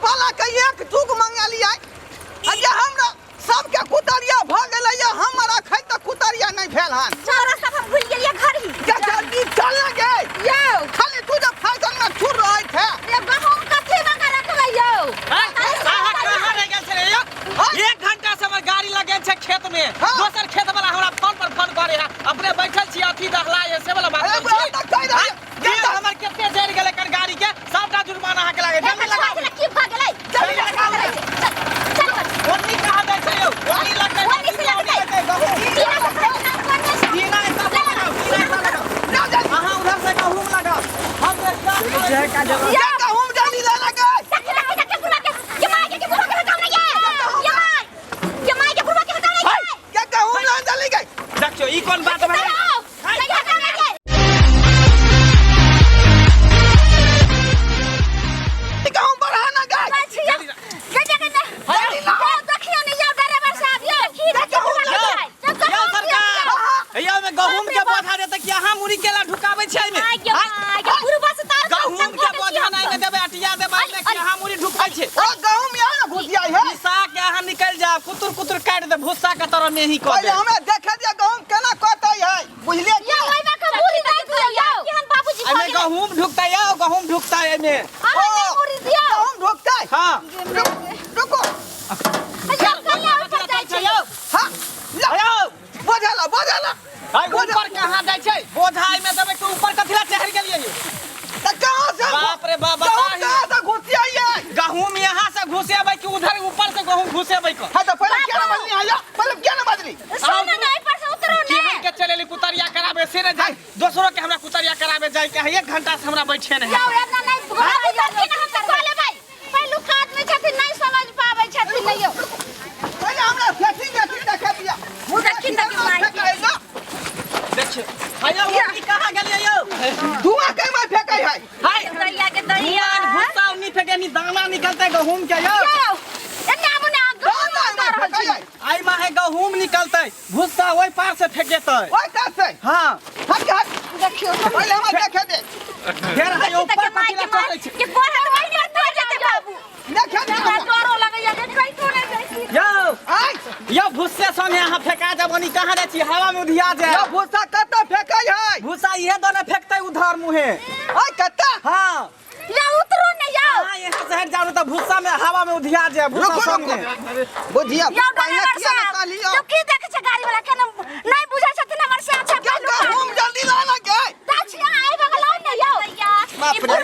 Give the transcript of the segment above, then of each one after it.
पाला के एक दुग मंगलियै जे हमरा सबके कुतरिया भ गेलै हमरा खै त कुतरिया नहीं भेल हन चोरा सब हम भूल गेलिए घर ही क्या जल्दी चल लगे यो खाली तू जब फाइजन में छुर रहै थे ये गहूम कथी में के रखबै यो कहां रह गेल छे यो 1 घंटा से हमर गाड़ी लगे छे खेत में दोसर खेत वाला हमरा फोन पर फोन करे है अपने बैठल छी अथी दहलाए से वाला बात छी हमर केते देर गेले कर गाड़ी के सबटा जुर्माना हाके लागे जल्दी लगाओ की भ गेलै जल्दी लगाओ चल ओनी कहां दै छै यो ओनी लगतै दीना ऐसा लगाओ हां उधर से गहूम लगाओ हम जय का जगह क्या गहूम डाली ला लगे क्या गहूम ला डाली गई देखो ई कोन बात है गहूम बढ़ाना गई गहूम के बोझा देते कि अहाँ मुड़ी केला ढुकाबै छै में गहूम के बोझा नहीं में देबे अटिया देबे कि अहाँ मुड़ी ढुकाई छै ओ गहूम यहाँ ना घुसिया है भूसा के अहाँ निकल जा कुतुर कुतुर काट दे भूसा के तरह में ही को पहले हमें देखे दिया गहूम केना कटै है बुझलिए कि एमे गहूम ढुकता है गहूम ढुकता है एमे गहूम ढुकतै हां रुको हां आयो बोझला आई ऊपर कहां जाय छै बोझा में देबे के ऊपर कथिला चढ़ गेलिए त कहां से बाप रे बाप कहां से घुसिया है गहूम यहां से घुसेबै कि उधर ऊपर से गहूम घुसेबै को हां तो पहले क्या ना बदली आया पहले क्या ना बदली केहन के चलेली कुतरिया कराबे से न जाय दोसरो के हमरा कुतरिया कराबे जाय के 1 घंटा से हमरा बैठे नहीं पहले हमरा सेटिंग देखा दिया देखिए आया वो की कहां गेलिए यो धुआं के में फेंकै है हाय भूसा नहीं फेंके नहीं दाना निकलते गहूम के यो आई में है गहूम निकलते भूसा ओई पार से फेंकेतै ओइ कैसे हां हट देखियो पहले हम देखे दे घेर है ऊपर कथिला करे छै यो यो भूसे संगे अहाँ फेंका जबनी कहां रे छी हवा में उधिया जाय यो भूसा कत्ता फेंकै है भूसा इहे दोने फेंकते उधर मुहे ओइ कत्ता हां हां यहाँ से हट जाओ तो भूसा में हवा में उधिया जाय भूसा संगे बुझिया पहले किया ना कहलियो गहूम जल्दी लाना के बाप रे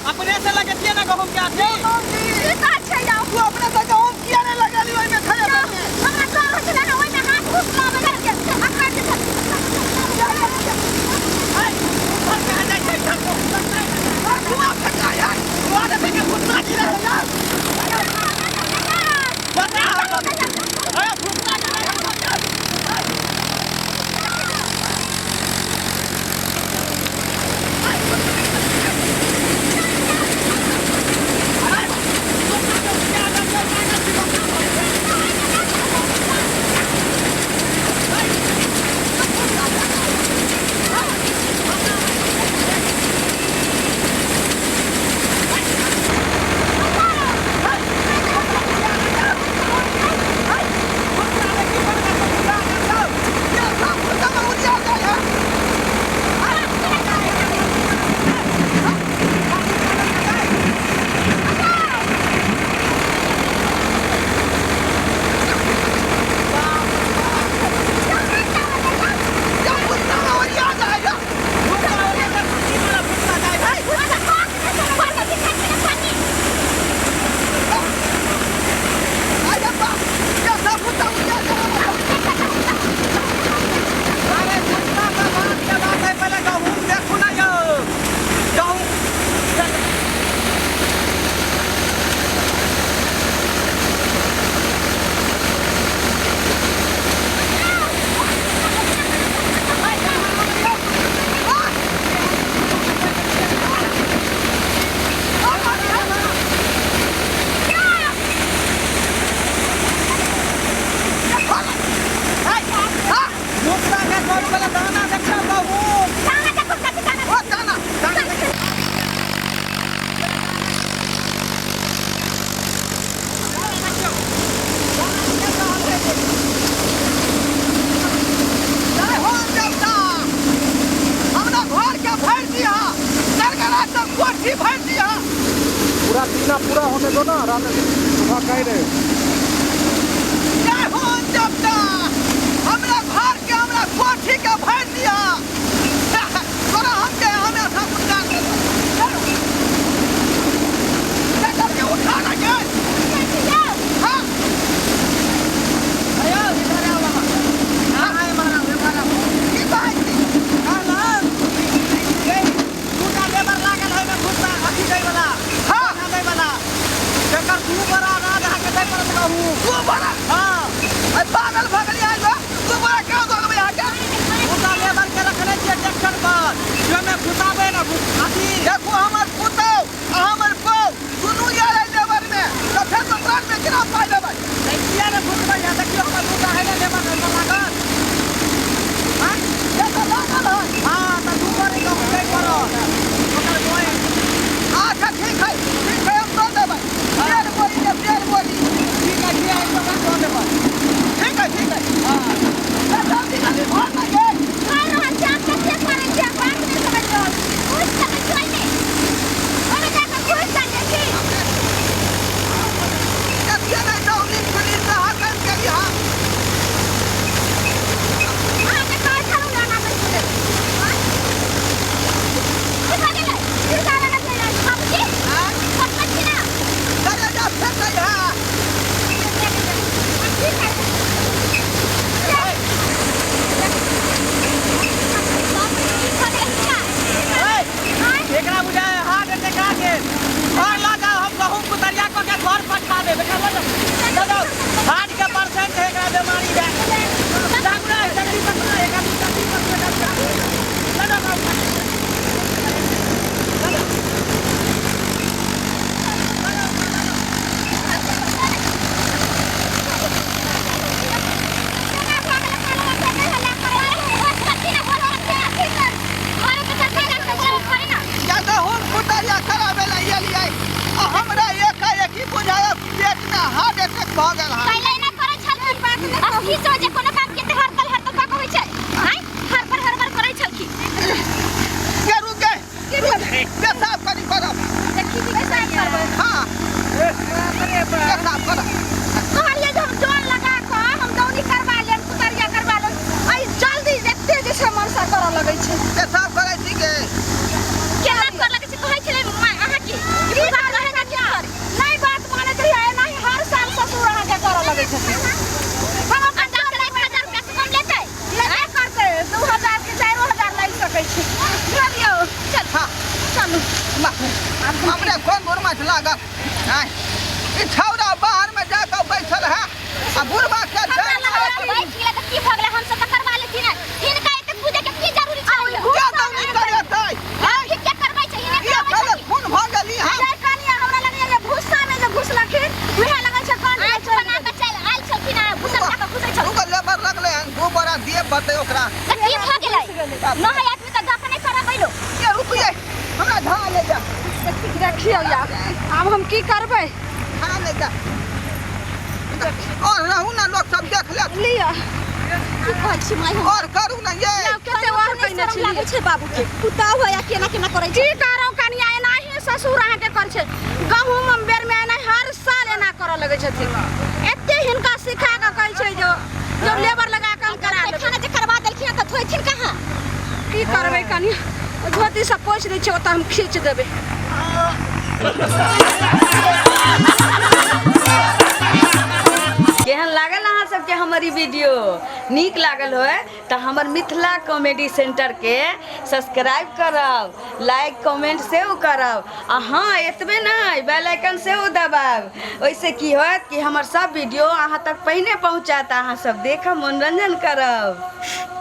अपने से लगती है ना गहूम के आटे तू अपने से गहूम किया नहीं लगा ली में खड़े ना रात सुबह कह रहे जय हो देवता हमरा घर के हमरा कोठी के भर दिया तोरा हम के हमेशा पुकार दे के उठा लगे हां अयो इधर आओ बाबा हां हां मारा की बात हां ये टूटा लेबर लागल है में घुसता अथी गई वाला हां गई वाला जेकर तू बड़ा ना रहा के दे पर कहूं तू बड़ा हां अरे पागल भगल आई बा तू बड़ा क्यों दो में आके टूटा लेबर के रखले छिए ट्रैक्टर पर जो में घुसाबे ना अथी देखो हमर पुतौ हमर पौ दुनू यार लेबर में तो फिर तो प्राण में गिरा पाई लेबै किया ने घुसबे या देखियो हमर टूटा है ना लेबर में लागल हां ये तो लागल है हां त तू करे तो कई करो ओकर कोई अच्छा ठीक है हम दो देबै डेढ़ बोरी ठीक है किया है तो कर देबै ठीक है हां जल्दी जल्दी भर लगे ये नहीं डौली पुलिस से हाकल के यहाँ चले जा फिर नहीं है एकरा बुझाए हाथ टेका के और लगा हम कहूं कुतरिया को के घर पठा दे बेटा लगा हार्ट के परसेंट है एकरा बीमारी है जागना जल्दी पकड़ा एक आदमी जल्दी पकड़ा लगा ज्यादा हुन कुतरिया करावे ला ये लिए हमरा एक ही बुझाया पेट में हार्ट अटैक भ गेल है के रुक गए पेशाब करी करब हां पेशाब करब पेशाब करे छी के हमरे कौन बुरमाच लागल हैं ई छौरा बाहर में जाकर बैठल है आ बुरबा के क्या दौनी करेतै ये पहले खून भ गेली हम ओकर लेबर लगले हन दू बड़ा दिए पड़तै ओकरा ये रुकिए हमरा धा ले जा देखियो यार अब हम की करबै धा ले जा और रहू ना लोग सब देख ले लिया की कहै छी माय हम और करू ना ये कते वार कइने छी लागै छै बाबू के पुताव होया केना केना करै छै की करौ कनिया एनाही ससुर अहाँ के कर छै गहूम में बेर में एना हर साल एना करऽ लगै छथिन एते हिनका सिखा के कहै छै जो लेबर लगा काम करा दे खाना जे करबा देलखिन त थोइथिन कहां की करबै कनिया धोती से पोछ दै छै ओत हम खींच देबै केहन लागल अहाँ सबके हमारी वीडियो नीक लागल होय तो हमर मिथिला कॉमेडी सेंटर के सब्सक्राइब करब लाइक कमेंट सेहो करब आ हाँ एतबे नहीं बेल आइकन सेहो दबाब ओइसे की होत कि हमर सब वीडियो अहाँ तक पहिने पहुँचात अहाँ सब देखब मनोरंजन करब।